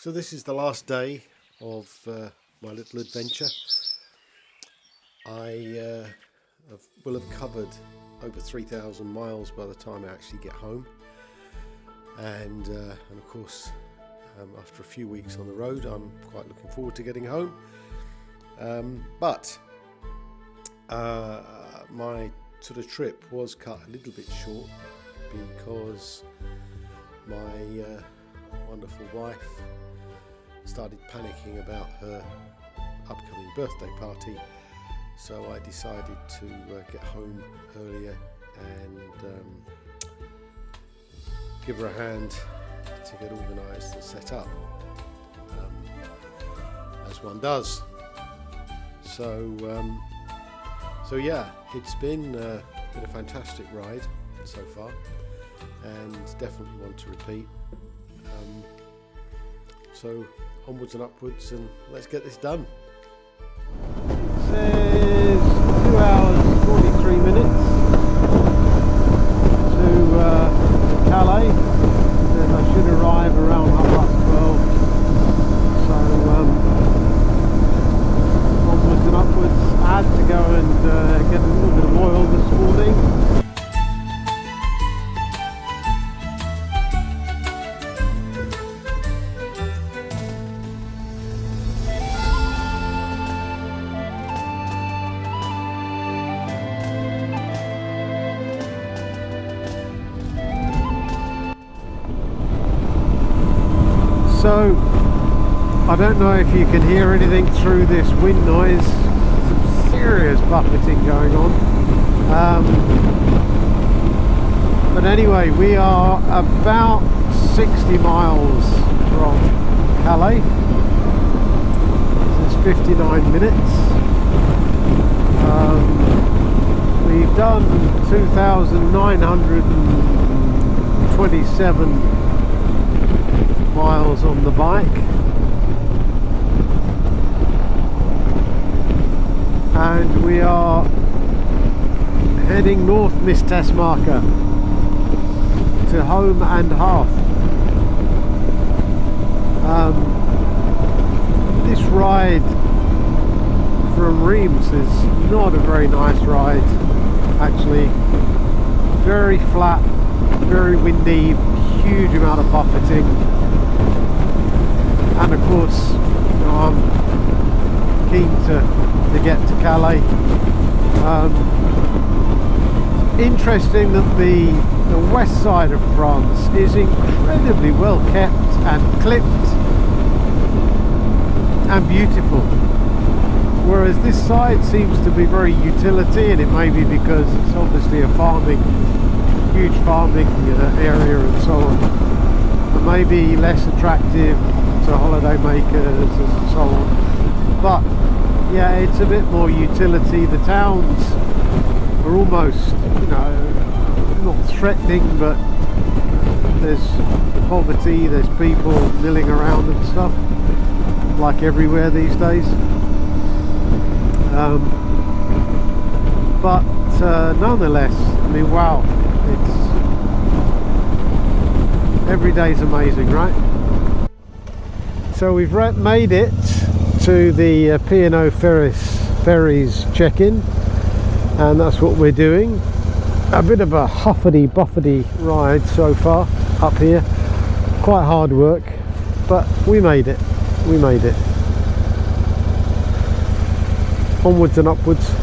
So this is the last day of my little adventure. I will have covered over 3,000 miles by the time I actually get home, and of course after a few weeks on the road I'm quite looking forward to getting home, but my sort of trip was cut a little bit short because my wonderful wife started panicking about her upcoming birthday party, so I decided to get home earlier and give her a hand to get organised and set up, as one does. So yeah, it's been a fantastic ride so far, and definitely want to repeat. So onwards and upwards, and let's get this done. It says 2 hours 43 minutes to Calais, and I should arrive around 12:30. So onwards and upwards. I had to go and get a little bit of oil this morning. So, I don't know if you can hear anything through this wind noise. Some serious buffeting going on. But anyway, we are about 60 miles from Calais. This is 59 minutes. We've done 2,927 miles on the bike, and we are heading north, Miss Tessmarker, to home and hearth. This ride from Reims is not a very nice ride, actually. Very flat, very windy, huge amount of buffeting. And of course, you know, I'm keen to get to Calais. Interesting that the west side of France is incredibly well kept and clipped and beautiful, whereas this side seems to be very utility, and it may be because it's obviously a huge farming area and so on, and maybe less attractive to holiday makers and so on. But yeah, it's a bit more utility. The towns are almost, you know, not threatening, but there's poverty, there's people milling around and stuff, like everywhere these days. But nonetheless, I mean, wow, every day's amazing, right? So we've made it to the P&O ferries check-in, and that's what we're doing. A bit of a huffety-buffety ride so far up here. Quite hard work, but we made it. We made it. Onwards and upwards.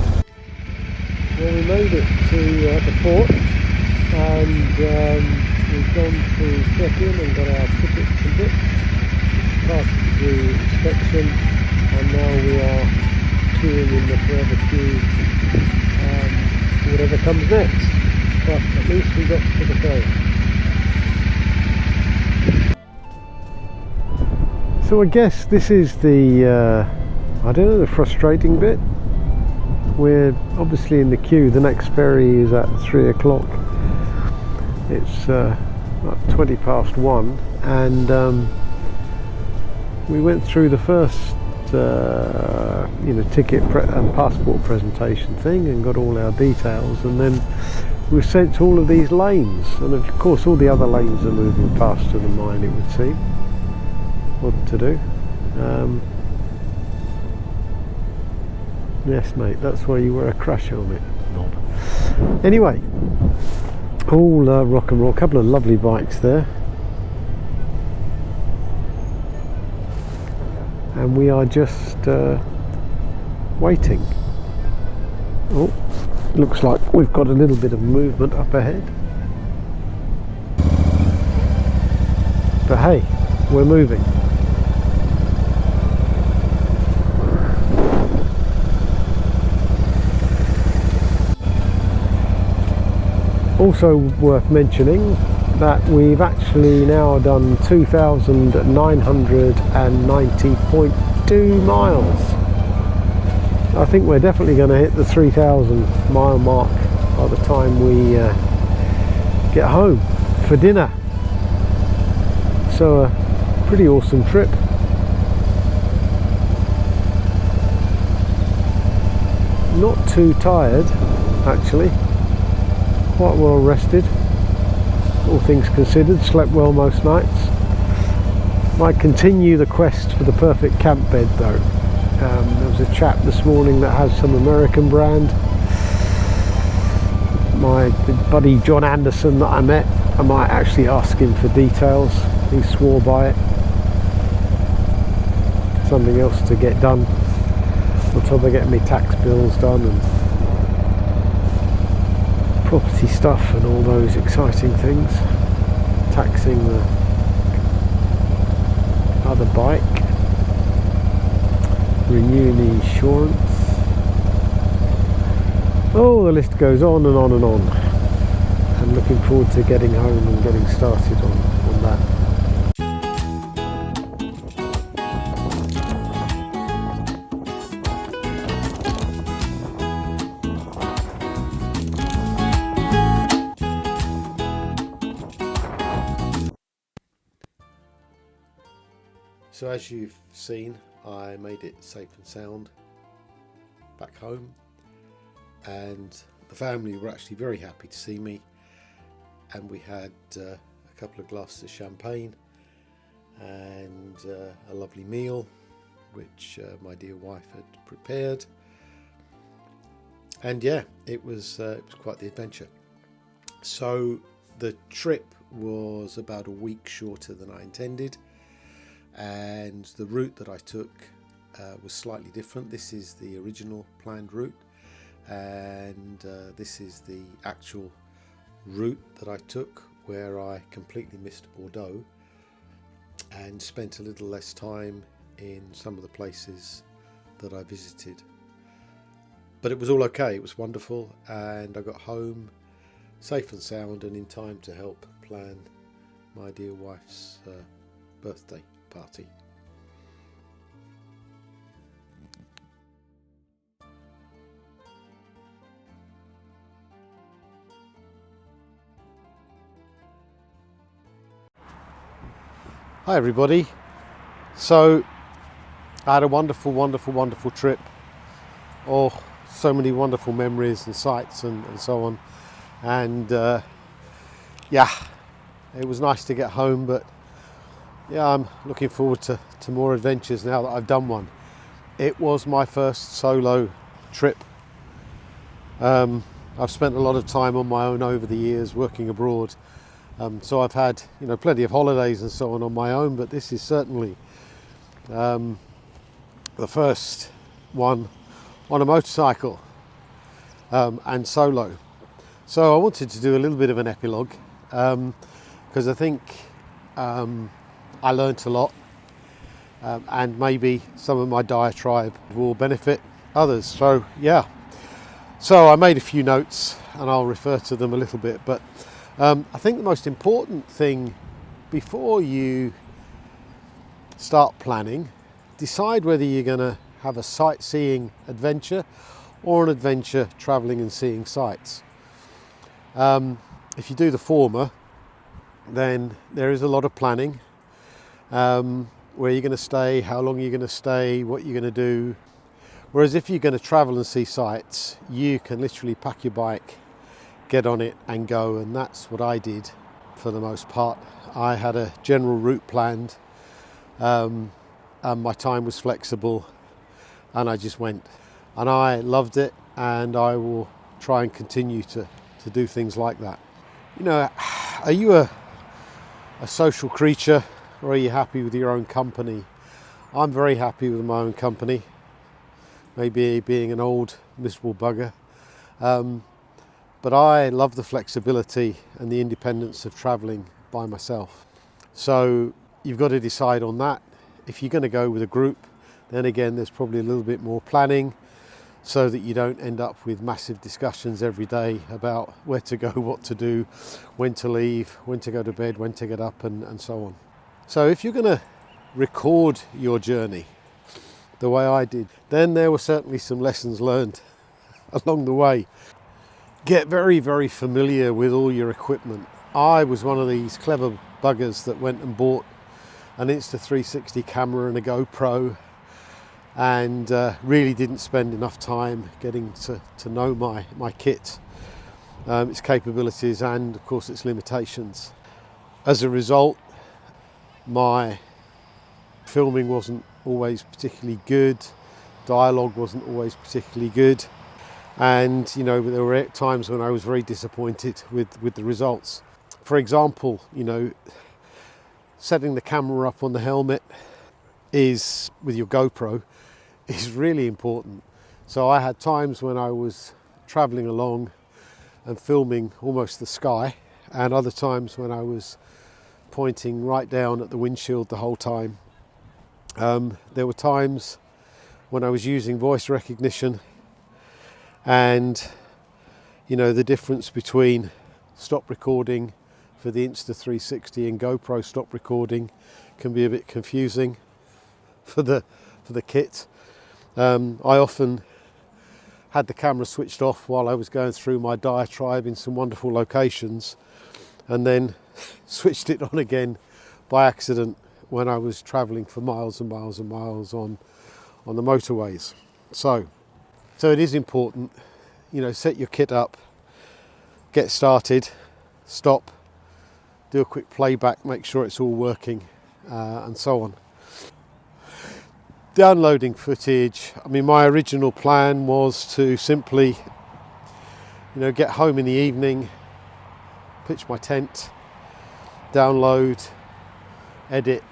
Well, we made it to the port, and we've gone through check-in and got our tickets and bits. Passed through inspection, and now we are queuing in the forever queue for whatever comes next. But at least we got to the ferry. So I guess this is the I don't know, the frustrating bit. We're obviously in the queue. The next ferry is at 3 o'clock. It's about 20 past 1, and we went through the first ticket and passport presentation thing and got all our details, and then we were sent to all of these lanes, and of course all the other lanes are moving faster than mine, it would seem. what to do. Yes, mate, that's why you wear a crash helmet. Nod. Anyway, all rock and roll. A couple of lovely bikes there. And we are just waiting. Oh, looks like we've got a little bit of movement up ahead. But hey, we're moving. Also worth mentioning that we've actually now done 2,990.2 miles. I think we're definitely going to hit the 3,000 mile mark by the time we get home for dinner. So a pretty awesome trip. Not too tired actually. Quite well rested, all things considered. Slept well most nights. Might continue the quest for the perfect camp bed though. There was a chap this morning that has some American brand. My buddy John Anderson that I met, I might actually ask him for details. He swore by it. Something else to get done on top of getting my tax bills done and property stuff and all those exciting things. Taxing the other bike, renewing the insurance. Oh, the list goes on and on and on. I'm looking forward to getting home and getting started on that. So as you've seen, I made it safe and sound back home, and the family were actually very happy to see me, and we had a couple of glasses of champagne and a lovely meal which my dear wife had prepared, and yeah, it was quite the adventure. So the trip was about a week shorter than I intended, and the route that I took was slightly different. This is the original planned route, and this is the actual route that I took, where I completely missed Bordeaux and spent a little less time in some of the places that I visited. But it was all okay, it was wonderful, and I got home safe and sound and in time to help plan my dear wife's birthday party. Hi everybody. So I had a wonderful trip. Oh, so many wonderful memories and sights and so on. And yeah, it was nice to get home, but yeah, I'm looking forward to more adventures now that I've done one. It was my first solo trip. I've spent a lot of time on my own over the years working abroad. So I've had, plenty of holidays and so on my own, but this is certainly the first one on a motorcycle and solo. So I wanted to do a little bit of an epilogue because I think I learnt a lot, and maybe some of my diatribe will benefit others. So yeah, so I made a few notes and I'll refer to them a little bit, but I think the most important thing before you start planning, decide whether you're going to have a sightseeing adventure or an adventure travelling and seeing sights. If you do the former, then there is a lot of planning. Where you're going to stay, how long you're going to stay, what you're going to do. Whereas if you're going to travel and see sights, you can literally pack your bike, get on it and go, and that's what I did for the most part. I had a general route planned and my time was flexible, and I just went. And I loved it, and I will try and continue to do things like that. You know, are you a social creature, or are you happy with your own company? I'm very happy with my own company, maybe being an old miserable bugger. But I love the flexibility and the independence of travelling by myself. So you've got to decide on that. If you're going to go with a group, then again there's probably a little bit more planning, so that you don't end up with massive discussions every day about where to go, what to do, when to leave, when to go to bed, when to get up, and so on. So if you're going to record your journey the way I did, then there were certainly some lessons learned along the way. Get very, very familiar with all your equipment. I was one of these clever buggers that went and bought an Insta360 camera and a GoPro, and really didn't spend enough time getting to know my kit, its capabilities, and of course its limitations. As a result, my filming wasn't always particularly good, dialogue wasn't always particularly good, and you know, there were times when I was very disappointed with the results. For example, you know, setting the camera up on the helmet is, with your GoPro, is really important. So I had times when I was travelling along and filming almost the sky, and other times when I was pointing right down at the windshield the whole time. There were times when I was using voice recognition, and you know, the difference between stop recording for the Insta360 and GoPro stop recording can be a bit confusing for the kit. I often had the camera switched off while I was going through my diatribe in some wonderful locations, and then switched it on again by accident when I was travelling for miles and miles and miles on the motorways. So it is important, you know, set your kit up, get started, stop, do a quick playback, make sure it's all working, and so on. Downloading footage, I mean, my original plan was to simply, you know, get home in the evening, pitch my tent, download, edit,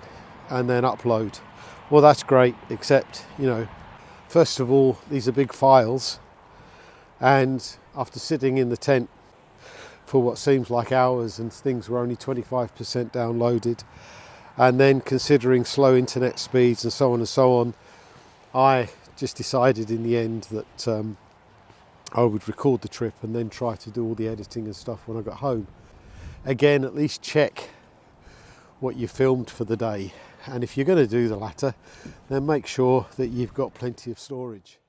and then upload. Well, that's great, except, you know, first of all, these are big files, and after sitting in the tent for what seems like hours and things were only 25% downloaded, and then considering slow internet speeds and so on, I just decided in the end that I would record the trip and then try to do all the editing and stuff when I got home. Again, at least check what you filmed for the day, and if you're going to do the latter, then make sure that you've got plenty of storage.